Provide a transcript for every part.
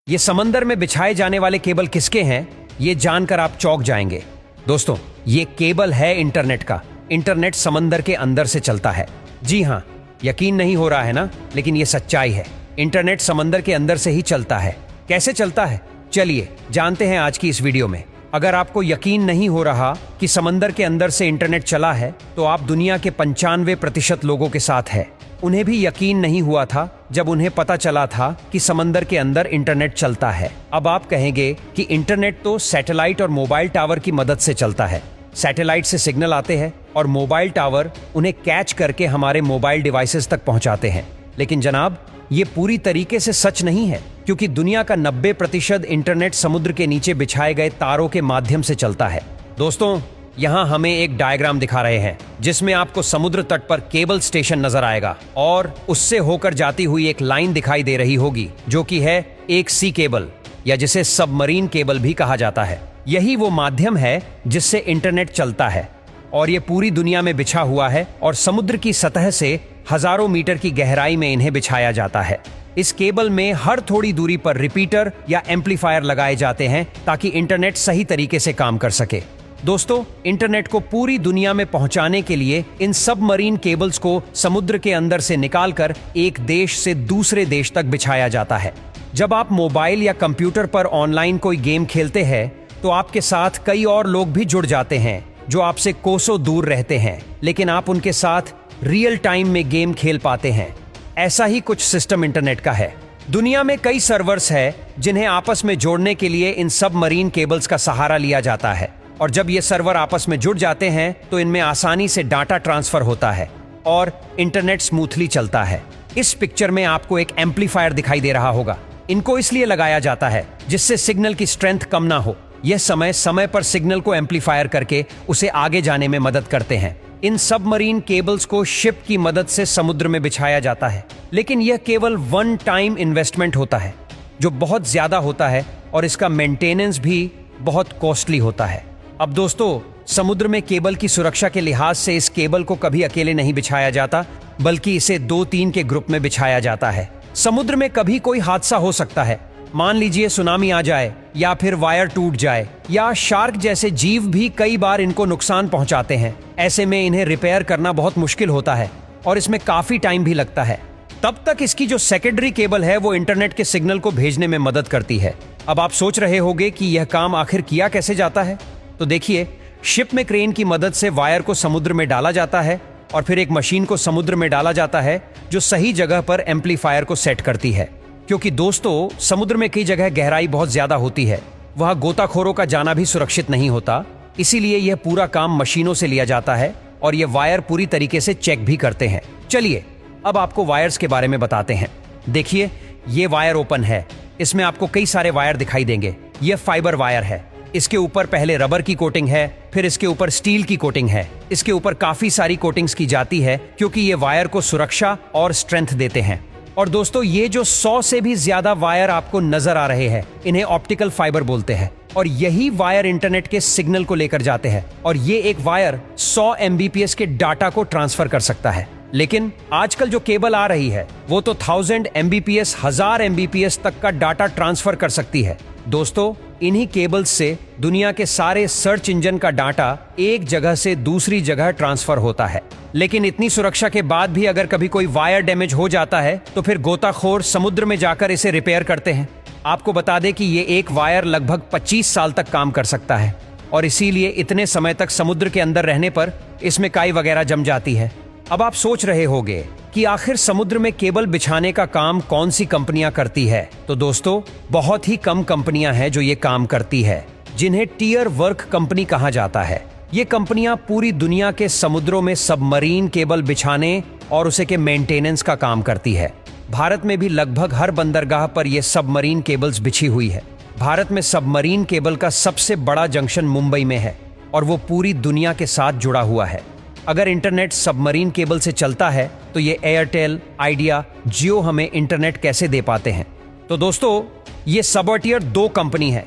ये समंदर में बिछाए जाने वाले केबल किसके हैं, ये जानकर आप चौंक जाएंगे। दोस्तों, ये केबल है इंटरनेट का। इंटरनेट समंदर के अंदर से चलता है। जी हाँ, यकीन नहीं हो रहा है ना, लेकिन ये सच्चाई है। इंटरनेट समंदर के अंदर से ही चलता है। कैसे चलता है, चलिए जानते हैं आज की इस वीडियो में। अगर आपको यकीन नहीं हो रहा कि समंदर के अंदर से इंटरनेट चला है, तो आप दुनिया के 95% लोगों के साथ है। उन्हें भी यकीन नहीं हुआ था जब उन्हें पता चला था कि समंदर के अंदर इंटरनेट चलता है। अब आप कहेंगे कि इंटरनेट तो सैटेलाइट और मोबाइल टावर की मदद से चलता है। सैटेलाइट से सिग्नल आते हैं और मोबाइल टावर उन्हें कैच करके हमारे मोबाइल डिवाइसेस तक पहुंचाते हैं। लेकिन जनाब, ये पूरी तरीके से सच नहीं है, क्योंकि दुनिया का 90% इंटरनेट समुद्र के नीचे बिछाए गए तारों के माध्यम से चलता है। दोस्तों, यहाँ हमें एक डायग्राम दिखा रहे हैं जिसमें आपको समुद्र तट पर केबल स्टेशन नजर आएगा और उससे होकर जाती हुई एक लाइन दिखाई दे रही होगी, जो कि है एक सी केबल, या जिसे सबमरीन केबल भी कहा जाता है। यही वो माध्यम है जिससे इंटरनेट चलता है और ये पूरी दुनिया में बिछा हुआ है और समुद्र की सतह से हजारों मीटर की गहराई में इन्हें बिछाया जाता है। इस केबल में हर थोड़ी दूरी पर रिपीटर या एम्पलीफायर लगाए जाते हैं ताकि इंटरनेट सही तरीके से काम कर सके। दोस्तों, इंटरनेट को पूरी दुनिया में पहुंचाने के लिए इन सबमरीन केबल्स को समुद्र के अंदर से निकालकर एक देश से दूसरे देश तक बिछाया जाता है। जब आप मोबाइल या कंप्यूटर पर ऑनलाइन कोई गेम खेलते हैं, तो आपके साथ कई और लोग भी जुड़ जाते हैं जो आपसे कोसों दूर रहते हैं, लेकिन आप उनके साथ रियल टाइम में गेम खेल पाते हैं। ऐसा ही कुछ सिस्टम इंटरनेट का है। दुनिया में कई सर्वर्स है जिन्हें आपस में जोड़ने के लिए इन सबमरीन केबल्स का सहारा लिया जाता है, और जब ये सर्वर आपस में जुड़ जाते हैं तो इनमें आसानी से डाटा ट्रांसफर होता है और इंटरनेट स्मूथली चलता है। इस पिक्चर में आपको एक एम्पलीफायर दिखाई दे रहा होगा। इनको इसलिए लगाया जाता है जिससे सिग्नल की स्ट्रेंथ कम ना हो। यह समय समय पर सिग्नल को एम्पलीफायर करके उसे आगे जाने में मदद करते हैं। इन सबमरीन केबल्स को शिप की मदद से समुद्र में बिछाया जाता है, लेकिन यह केवल वन टाइम इन्वेस्टमेंट होता है जो बहुत ज्यादा होता है और इसका मेंटेनेंस भी बहुत कॉस्टली होता है। अब दोस्तों, समुद्र में केबल की सुरक्षा के लिहाज से इस केबल को कभी अकेले नहीं बिछाया जाता, बल्कि इसे 2-3 के ग्रुप में बिछाया जाता है। समुद्र में कभी कोई हादसा हो सकता है। मान लीजिए सुनामी आ जाए, या फिर वायर टूट जाए, या शार्क जैसे जीव भी कई बार इनको नुकसान पहुंचाते हैं। ऐसे में इन्हें रिपेयर करना बहुत मुश्किल होता है और इसमें काफी टाइम भी लगता है। तब तक इसकी जो सेकेंडरी केबल है वो इंटरनेट के सिग्नल को भेजने में मदद करती है। अब आप सोच रहे होंगे कि यह काम आखिर किया कैसे जाता है, तो देखिए, शिप में क्रेन की मदद से वायर को समुद्र में डाला जाता है और फिर एक मशीन को समुद्र में डाला जाता है जो सही जगह पर एम्पलीफायर को सेट करती है। क्योंकि दोस्तों, समुद्र में कई जगह गहराई बहुत ज्यादा होती है, वहां गोताखोरों का जाना भी सुरक्षित नहीं होता, इसीलिए यह पूरा काम मशीनों से लिया जाता है और ये वायर पूरी तरीके से चेक भी करते हैं। चलिए अब आपको वायर्स के बारे में बताते हैं। देखिए, ये वायर ओपन है। इसमें आपको कई सारे वायर दिखाई देंगे। यह फाइबर वायर है। इसके ऊपर पहले रबर की कोटिंग है, फिर इसके ऊपर स्टील की कोटिंग है। इसके ऊपर काफी सारी कोटिंग्स की जाती है क्योंकि ये वायर को सुरक्षा और स्ट्रेंथ देते हैं। और दोस्तों, ये जो 100 से भी ज्यादा वायर आपको नजर आ रहे हैं, इन्हें ऑप्टिकल फाइबर बोलते हैं और यही वायर इंटरनेट के सिग्नल को लेकर जाते हैं। और ये एक वायर 100 MBPS के डाटा को ट्रांसफर कर सकता है। लेकिन आजकल जो केबल आ रही है वो तो 1000 MBPS 1000 MBPS तक का डाटा ट्रांसफर कर सकती है। दोस्तों, इन्हीं केबल्स से दुनिया के सारे सर्च इंजन का डाटा एक जगह से दूसरी जगह ट्रांसफर होता है। लेकिन इतनी सुरक्षा के बाद भी अगर कभी कोई वायर डैमेज हो जाता है तो फिर गोताखोर समुद्र में जाकर इसे रिपेयर करते हैं। आपको बता दें कि ये एक वायर लगभग 25 साल तक काम कर सकता है और इसीलिए इतने समय तक समुद्र के अंदर रहने पर इसमें काई वगैरह जम जाती है। अब आप सोच रहे होंगे कि आखिर समुद्र में केबल बिछाने का काम कौन सी कंपनियां करती है, तो दोस्तों, बहुत ही कम कंपनियां हैं जो ये काम करती है, जिन्हें टियर वर्क कंपनी कहा जाता है। ये कंपनियां पूरी दुनिया के समुद्रों में सबमरीन केबल बिछाने और उसे के मेंटेनेंस का काम करती है। भारत में भी लगभग हर बंदरगाह पर यह सबमरीन केबल्स बिछी हुई है। भारत में सबमरीन केबल का सबसे बड़ा जंक्शन मुंबई में है और वो पूरी दुनिया के साथ जुड़ा हुआ है। अगर इंटरनेट सबमरीन केबल से चलता है तो ये एयरटेल, आइडिया, जियो हमें इंटरनेट कैसे दे पाते हैं? तो दोस्तों, ये सबॉर्टियर 2 कंपनी है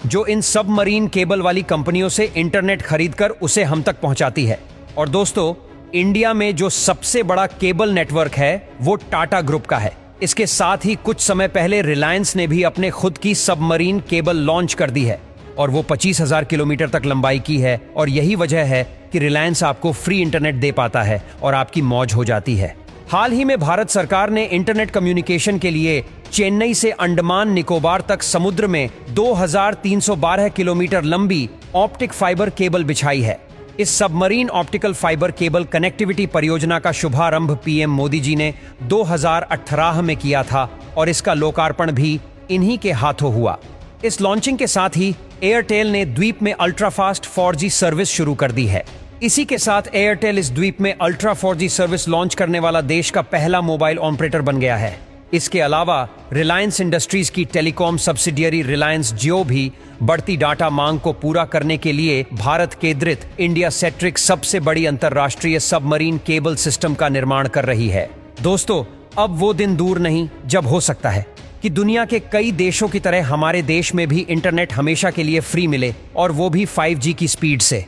जो इन सबमरीन केबल वाली कंपनियों से इंटरनेट खरीदकर उसे हम तक पहुंचाती है। और दोस्तों, इंडिया में जो सबसे बड़ा केबल नेटवर्क है वो टाटा ग्रुप का है। इसके साथ ही कुछ समय पहले रिलायंस ने भी अपने खुद की सबमरीन केबल लॉन्च कर दी है और वो 25,000 किलोमीटर तक लंबाई की है और यही वजह है कि रिलायंस आपको फ्री इंटरनेट दे पाता है और आपकी मौज हो जाती है। हाल ही में भारत सरकार ने इंटरनेट कम्युनिकेशन के लिए चेन्नई से अंडमान निकोबार तक समुद्र में 2312 किलोमीटर लंबी ऑप्टिक फाइबर केबल बिछाई है। इस submarine optical fibre cable connectivity परियोजना का शुभारंभ पीएम मोदी जी ने 2018 में किया था और इसका लोकार्पण भी इन्हीं के हाथों हुआ। इस लॉन्चिंग के साथ ही एयरटेल ने द्वीप में अल्ट्रा फास्ट 4G सर्विस शुरू कर दी है। इसी के साथ एयरटेल इस द्वीप में अल्ट्रा 4G सर्विस लॉन्च करने वाला देश का पहला मोबाइल ऑपरेटर बन गया है। इसके अलावा रिलायंस इंडस्ट्रीज की टेलीकॉम सब्सिडियरी रिलायंस जियो भी बढ़ती डाटा मांग को पूरा करने के लिए भारत केंद्रित इंडिया सेट्रिक सबसे बड़ी अंतरराष्ट्रीय सबमरीन केबल सिस्टम का निर्माण कर रही है। दोस्तों, अब वो दिन दूर नहीं जब हो सकता है कि दुनिया के कई देशों की तरह हमारे देश में भी इंटरनेट हमेशा के लिए फ्री मिले और वो भी 5G की स्पीड से।